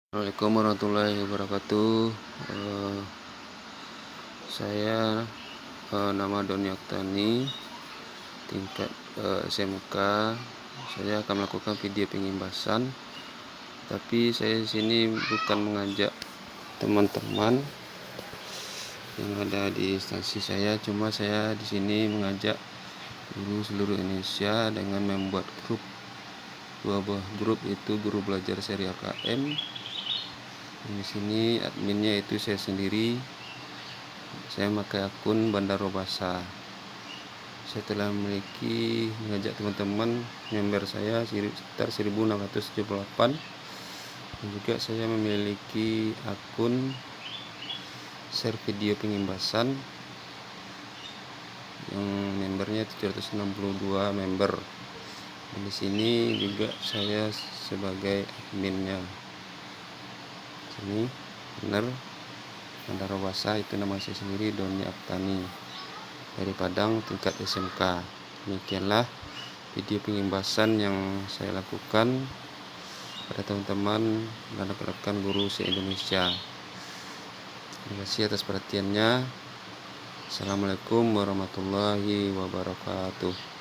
Assalamualaikum warahmatullahi wabarakatuh. Saya nama Doni Oktani, tingkat SMK. Saya akan melakukan video pengimbasan, tapi saya di sini bukan mengajak teman-teman yang ada di instansi saya, cuma saya di sini mengajak guru seluruh Indonesia dengan membuat dua buah grup, itu Guru Belajar Seri AKM. Di sini adminnya itu saya sendiri. Saya memakai akun Bandar Robasa. Saya telah mengajak teman-teman member saya sekitar 1678, dan juga saya memiliki akun share video pengimbasan yang membernya 762 member. Dan di sini juga saya sebagai adminnya. Ini benar Bandar Robasa, itu nama saya sendiri, Doni Oktani dari Padang, tingkat SMK. Demikianlah video pengimbasan yang saya lakukan pada teman-teman dan rekan-rekan guru se-Indonesia. Terima kasih atas perhatiannya. Assalamualaikum warahmatullahi wabarakatuh.